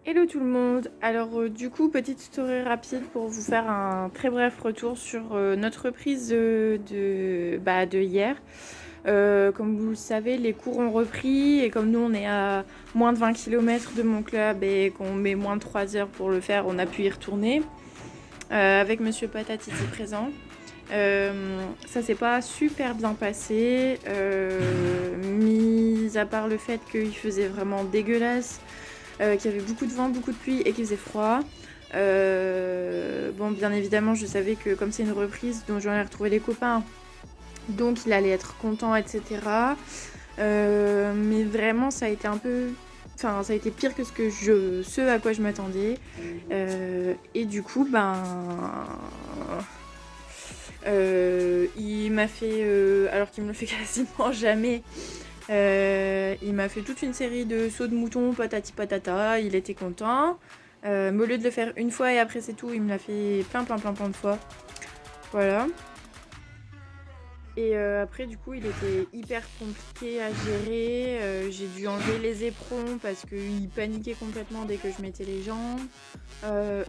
Hello tout le monde. Alors du coup, petite story rapide pour vous faire un très bref retour sur notre reprise de hier. Comme vous le savez, les cours ont repris et comme nous on est à moins de 20 km de mon club et qu'on met moins de 3 heures pour le faire, on a pu y retourner avec Monsieur Patate ici présent. Ça s'est pas super bien passé, mis à part le fait qu'il faisait vraiment dégueulasse, qu'il y avait beaucoup de vent, beaucoup de pluie et qu'il faisait froid. Bon, bien évidemment, je savais que comme c'est une reprise, donc j'allais retrouver les copains, donc il allait être content, etc. Mais vraiment, ça a été un peu. Enfin, ça a été pire que ce à quoi je m'attendais. Et du coup, il m'a fait, alors qu'il me le fait quasiment jamais, il m'a fait toute une série de sauts de mouton, patati patata, il était content. Mais au lieu de le faire une fois et après c'est tout, il me l'a fait plein de fois. Voilà. Et après, du coup, il était hyper compliqué à gérer. J'ai dû enlever les éperons parce qu'il paniquait complètement dès que je mettais les jambes.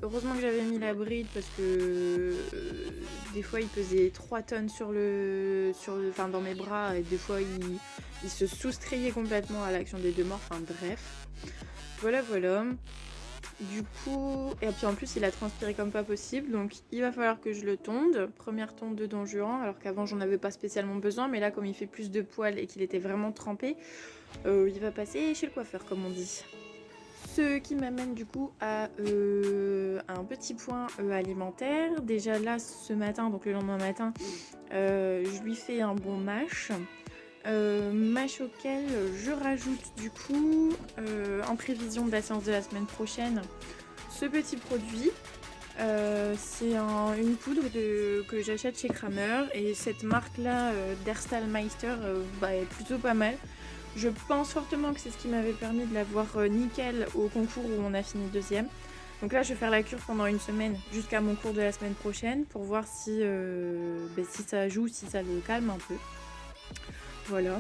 Heureusement que j'avais mis la bride parce que des fois, il pesait 3 tonnes enfin, dans mes bras et des fois, il se soustrayait complètement à l'action des deux morts. Enfin, bref. Voilà. Du coup, et puis en plus il a transpiré comme pas possible, donc il va falloir que je le tonde. Première tonde de Don Juan, alors qu'avant j'en avais pas spécialement besoin, mais là comme il fait plus de poils et qu'il était vraiment trempé, il va passer chez le coiffeur comme on dit. Ce qui m'amène du coup à un petit point alimentaire. Déjà là ce matin, donc le lendemain matin, je lui fais un bon mash. Mash auquel je rajoute du coup, en prévision de la séance de la semaine prochaine, ce petit produit. C'est une poudre que j'achète chez Kramer et cette marque là d'Erstalmeister est plutôt pas mal. Je pense fortement que c'est ce qui m'avait permis de l'avoir nickel au concours où on a fini deuxième. Donc là je vais faire la cure pendant une semaine jusqu'à mon cours de la semaine prochaine pour voir si ça joue, si ça le calme un peu. Voilà.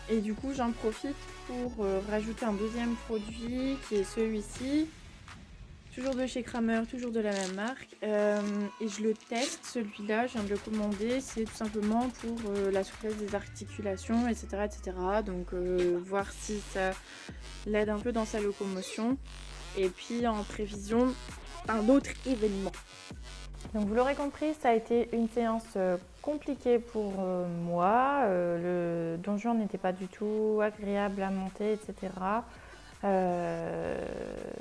Et du coup, j'en profite pour rajouter un deuxième produit qui est celui-ci. Toujours de chez Kramer, toujours de la même marque. Et je le teste, celui-là, je viens de le commander. C'est tout simplement pour la souplesse des articulations, etc. Donc, voir si ça l'aide un peu dans sa locomotion. Et puis, en prévision d'un autre événement. Donc vous l'aurez compris, ça a été une séance compliquée pour moi. Le donjon n'était pas du tout agréable à monter, etc.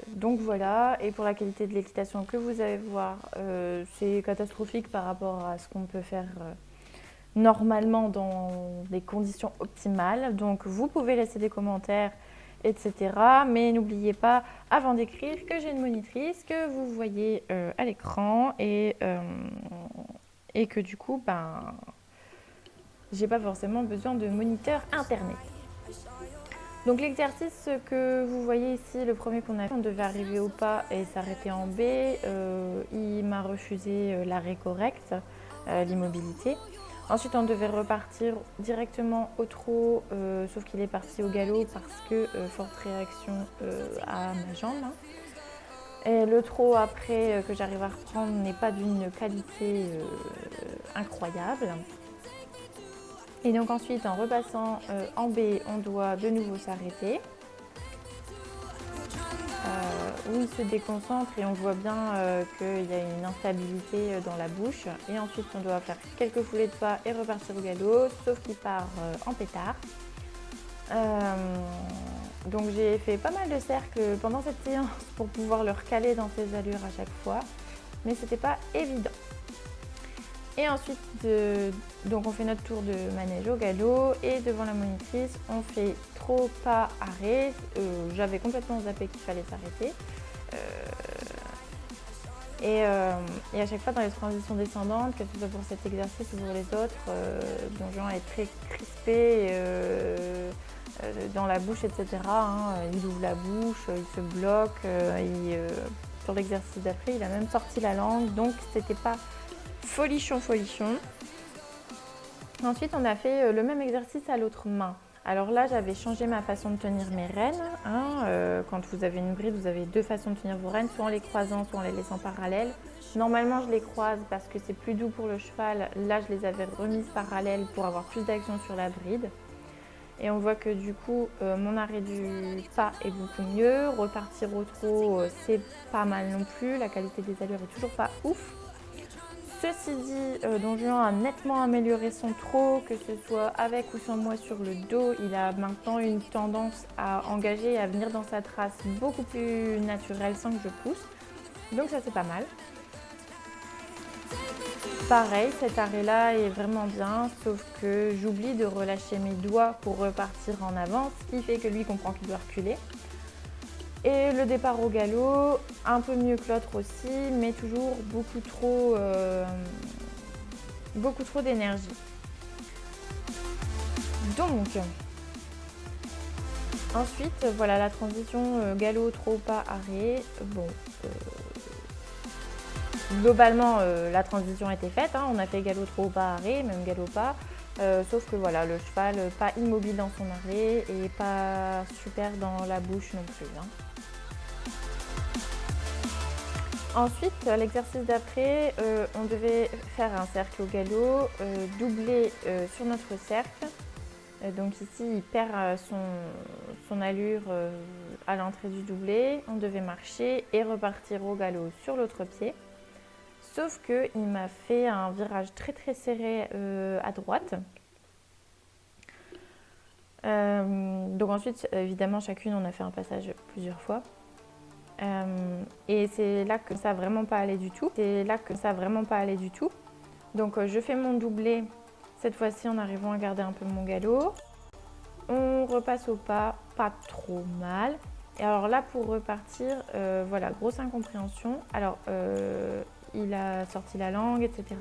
Donc voilà, et pour la qualité de l'équitation que vous allez voir, c'est catastrophique par rapport à ce qu'on peut faire normalement dans des conditions optimales. Donc vous pouvez laisser des commentaires, etc. Mais n'oubliez pas, avant d'écrire, que j'ai une monitrice que vous voyez à l'écran et que du coup, j'ai pas forcément besoin de moniteur internet. Donc l'exercice que vous voyez ici, le premier qu'on a fait, on devait arriver au pas et s'arrêter en B. Il m'a refusé l'arrêt correct, l'immobilité. Ensuite, on devait repartir directement au trot, sauf qu'il est parti au galop parce que forte réaction à ma jambe. Et le trot après que j'arrive à reprendre n'est pas d'une qualité incroyable. Et donc ensuite, en repassant en B, on doit de nouveau s'arrêter. Où il se déconcentre et on voit bien qu'il y a une instabilité dans la bouche. Et ensuite, on doit faire quelques foulées de pas et repartir au galop, sauf qu'il part en pétard. Donc j'ai fait pas mal de cercles pendant cette séance pour pouvoir le recaler dans ses allures à chaque fois, mais c'était pas évident. Et ensuite, donc on fait notre tour de manège au galop et devant la monitrice, on fait trot, pas, arrêt. J'avais complètement zappé qu'il fallait s'arrêter. Et à chaque fois dans les transitions descendantes, que ce soit pour cet exercice ou pour les autres, Donjon est très crispé dans la bouche, etc. Il ouvre la bouche, il se bloque. Sur l'exercice d'après, il a même sorti la langue, donc c'était pas folichon. Ensuite, on a fait le même exercice à l'autre main. Alors là, j'avais changé ma façon de tenir mes rênes. Hein. Quand vous avez une bride, vous avez deux façons de tenir vos rênes, soit en les croisant, soit en les laissant parallèles. Normalement, je les croise parce que c'est plus doux pour le cheval. Là, je les avais remises parallèles pour avoir plus d'action sur la bride. Et on voit que du coup, mon arrêt du pas est beaucoup mieux. Repartir au trot, c'est pas mal non plus. La qualité des allures est toujours pas ouf. Ceci dit, Don Juan a nettement amélioré son trot, que ce soit avec ou sans moi sur le dos. Il a maintenant une tendance à engager et à venir dans sa trace beaucoup plus naturelle sans que je pousse. Donc ça c'est pas mal. Pareil, cet arrêt-là est vraiment bien, sauf que j'oublie de relâcher mes doigts pour repartir en avant, ce qui fait que lui comprend qu'il doit reculer. Et le départ au galop, un peu mieux que l'autre aussi, mais toujours beaucoup trop d'énergie. Donc, ensuite, voilà la transition galop, trot, pas, arrêt. Bon, globalement, la transition a été faite. Hein. On a fait galop, trot, pas, arrêt, même galop, pas. Sauf que voilà, le cheval pas immobile dans son arrêt et pas super dans la bouche non plus. Hein. Ensuite, l'exercice d'après, on devait faire un cercle au galop, doubler sur notre cercle. Donc ici, il perd son allure à l'entrée du doublé. On devait marcher et repartir au galop sur l'autre pied. Sauf qu'il m'a fait un virage très très serré à droite. Donc ensuite, évidemment, chacune, on a fait un passage plusieurs fois. Et c'est là que ça n'a vraiment pas allé du tout. Donc je fais mon doublé, cette fois-ci en arrivant à garder un peu mon galop. On repasse au pas, pas trop mal. Et alors là, pour repartir, voilà, grosse incompréhension. Alors, il a sorti la langue, etc.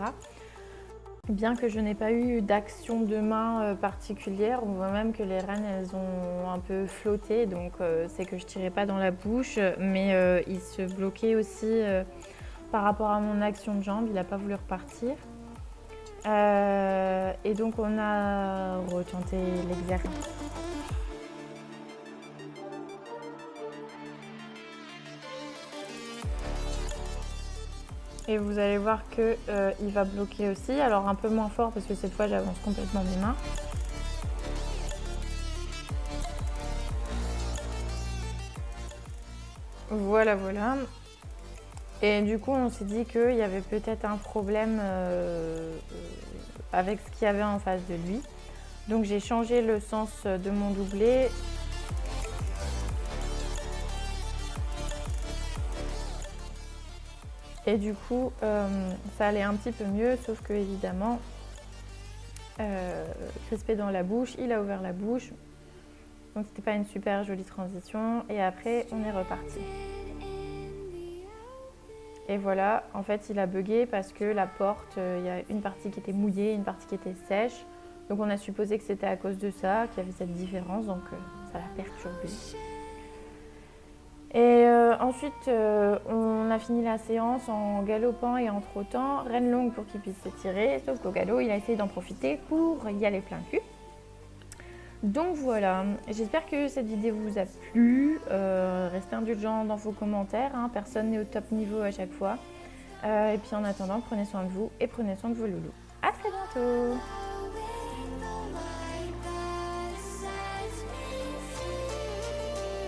Bien que je n'ai pas eu d'action de main particulière, on voit même que les rênes, elles ont un peu flotté. Donc, c'est que je tirais pas dans la bouche, mais il se bloquait aussi par rapport à mon action de jambe. Il n'a pas voulu repartir. Et donc, on a retenté l'exercice. Et vous allez voir qu'il va bloquer aussi, alors un peu moins fort parce que cette fois j'avance complètement mes mains. Voilà, voilà. Et du coup on s'est dit qu'il y avait peut-être un problème avec ce qu'il y avait en face de lui. Donc j'ai changé le sens de mon doublé. Et du coup, ça allait un petit peu mieux, sauf que évidemment, crispé dans la bouche, il a ouvert la bouche. Donc c'était pas une super jolie transition. Et après, on est reparti. Et voilà, en fait, il a bugué parce que la porte, il y a une partie qui était mouillée, une partie qui était sèche. Donc on a supposé que c'était à cause de ça, qu'il y avait cette différence, donc ça l'a perturbé. Et ensuite, on a fini la séance en galopant et en trottant, reine longue pour qu'il puisse s'étirer, sauf qu'au galop, il a essayé d'en profiter pour y aller plein cul. Donc voilà, j'espère que cette vidéo vous a plu. Restez indulgents dans vos commentaires, hein, personne n'est au top niveau à chaque fois. Et puis en attendant, prenez soin de vous et prenez soin de vos loulous. À très bientôt!